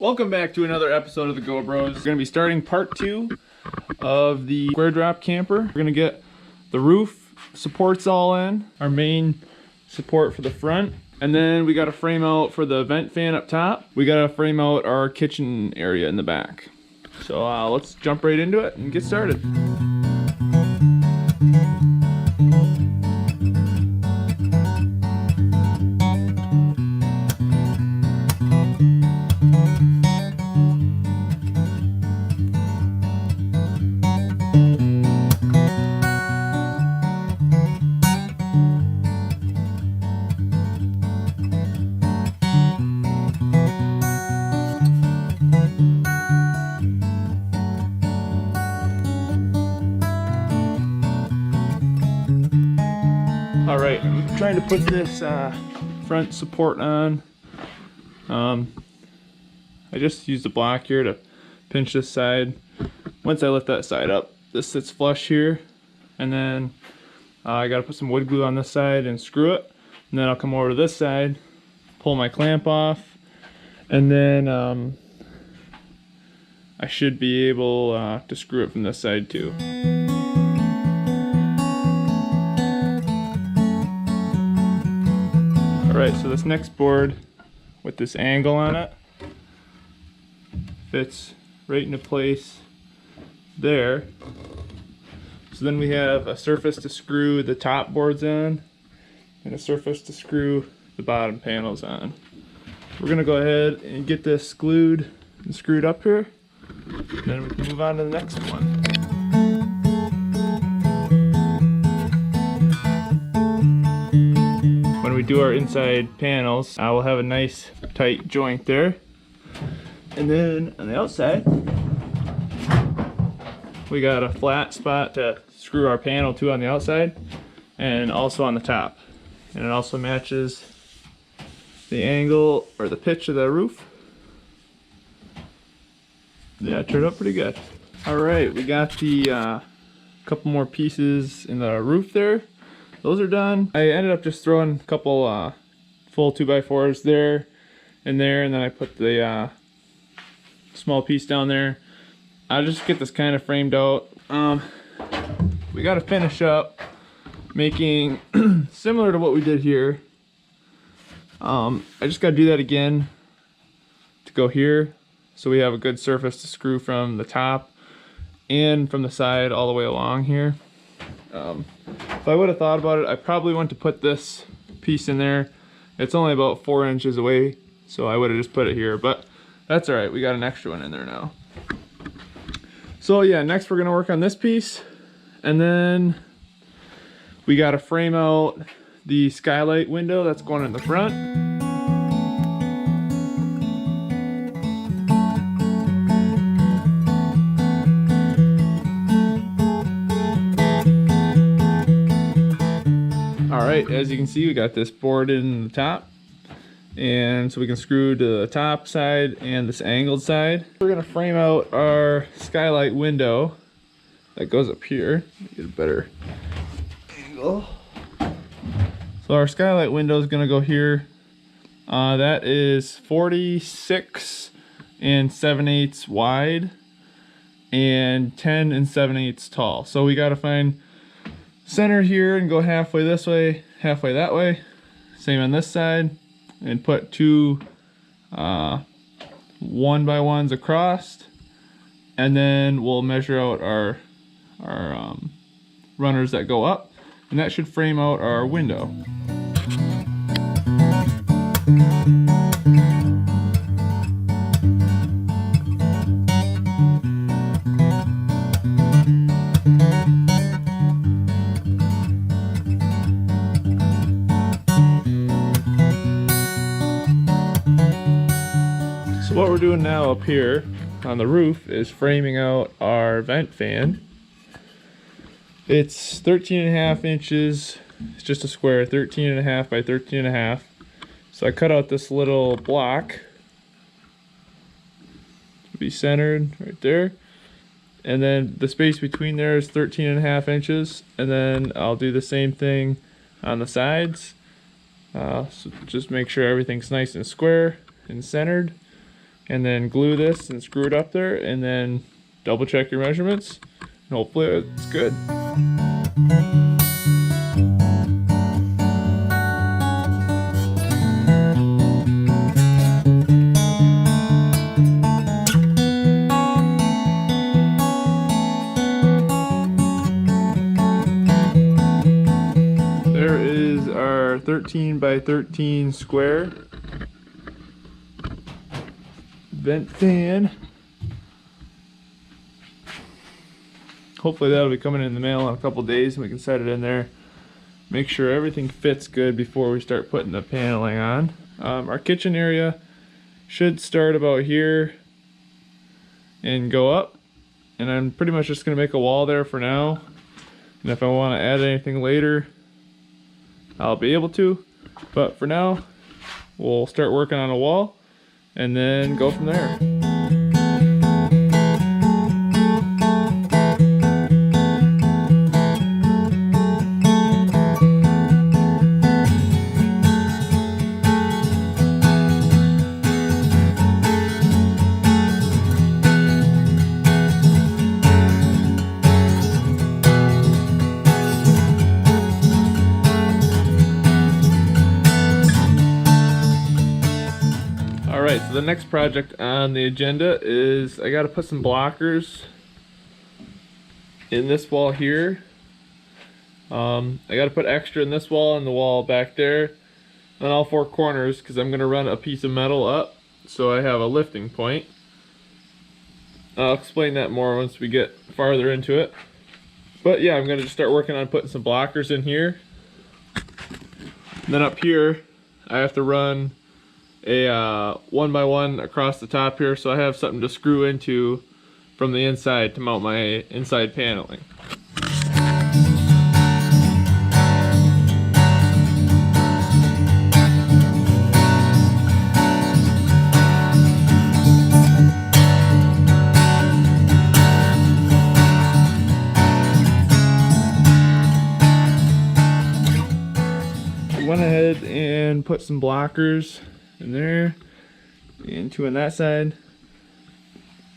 Welcome back to another episode of the GoBros. We're going to be starting part 2 of the square drop camper. We're going to get the roof supports all in, our main support for the front, and then we got to frame out for the vent fan up top. We got to frame out our kitchen area in the back. So let's jump right into it and get started. Alright, I'm trying to put this front support on. I just used a block here to pinch this side. Once I lift that side up, this sits flush here. And then I gotta put some wood glue on this side and screw it. And then I'll come over to this side, pull my clamp off, and then I should be able to screw it from this side too. Alright, so this next board with this angle on it fits right into place there. So then we have a surface to screw the top boards on and a surface to screw the bottom panels on. We're going to go ahead and get this glued and screwed up here, and then we can move on to the next one. When we do our inside panels, I will have a nice tight joint there. And then on the outside, we got a flat spot to screw our panel to on the outside and also on the top. And it also matches the angle or the pitch of the roof. Yeah, it turned out pretty good. Alright, we got the couple more pieces in the roof there. Those are done. I ended up just throwing a couple full 2x4s there and there, and then I put the small piece down there. I'll just get this kind of framed out. We got to finish up making similar to what we did here. I just got to do that again to go here, so we have a good surface to screw from the top and from the side all the way along here. If I would have thought about it, I probably want to put this piece in there. It's only about 4 inches away, so I would have just put it here, but that's alright, we got an extra one in there now. So yeah, next we're going to work on this piece, and then we got to frame out the skylight window that's going in the front. Alright, as you can see, we got this board in the top, and so we can screw to the top side and this angled side. We're going to frame out our skylight window that goes up here. Get a better angle. So our skylight window is going to go here. That is 46 and 7/8 wide and 10 and 7/8 tall. So we got to find center here and go halfway this way, halfway that way. Same on this side, and put two 1x1s across, and then we'll measure out our runners that go up, and that should frame out our window. So what we're doing now up here on the roof is framing out our vent fan. It's 13.5 inches. It's just a square, 13.5 by 13.5. So I cut out this little block to be centered right there. And then the space between there is 13.5 inches. And then I'll do the same thing on the sides. So just make sure everything's nice and square and centered. and then glue this and screw it up there, and then double check your measurements, and hopefully it's good. There is our 13 by 13 square vent fan. Hopefully that'll be coming in the mail in a couple days and we can set it in there. Make sure everything fits good before we start putting the paneling on. Our kitchen area should start about here and go up. And I'm pretty much just going to make a wall there for now. And if I want to add anything later, I'll be able to. But for now, we'll start working on a wall and then go from there. Alright, so the next project on the agenda is I got to put some blockers in this wall here. I got to put extra in this wall and the wall back there on all four corners because I'm going to run a piece of metal up so I have a lifting point. I'll explain that more once we get farther into it. But yeah, I'm going to just start working on putting some blockers in here. And then up here I have to run a 1x1 across the top here, so I have something to screw into from the inside to mount my inside paneling. I went ahead and put some blockers in there and two on that side,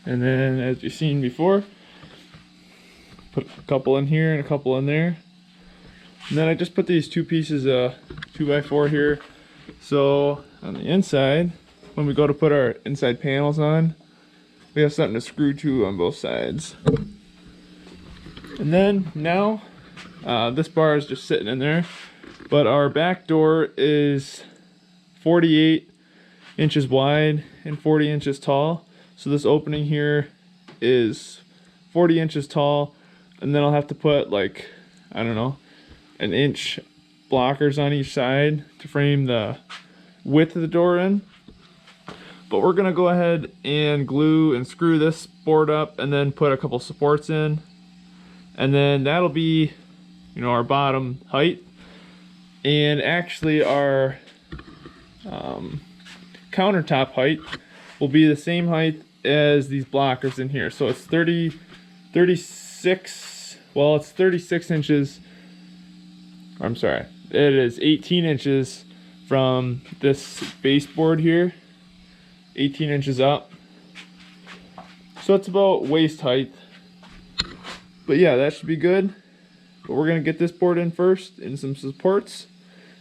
and then as you've seen before, put a couple in here and a couple in there, and then I just put these two pieces of 2x4 here, so on the inside when we go to put our inside panels on, we have something to screw to on both sides. And then now this bar is just sitting in there, but our back door is 48 inches wide and 40 inches tall, so this opening here is 40 inches tall, and then I'll have to put, like, I don't know, an inch blockers on each side to frame the width of the door in. But we're gonna go ahead and glue and screw this board up and then put a couple supports in, and then that'll be, you know, our bottom height. And actually our countertop height will be the same height as these blockers in here. So it's 36, well, it's 36 inches, I'm sorry, it is 18 inches from this baseboard here, 18 inches up. So it's about waist height. But yeah, that should be good. But we're gonna get this board in first and some supports,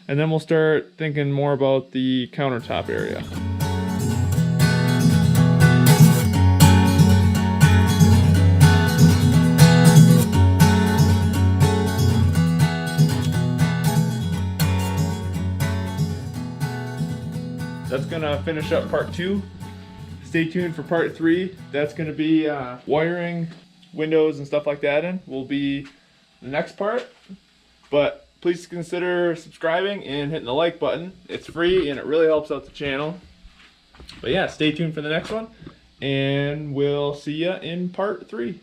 and then we'll start thinking more about the countertop area. That's gonna finish up part 2. Stay tuned for part 3. That's gonna be wiring, windows, and stuff like that in. Will be the next part. But please consider subscribing and hitting the like button. It's free and it really helps out the channel. But yeah, stay tuned for the next one, and we'll see ya in part 3.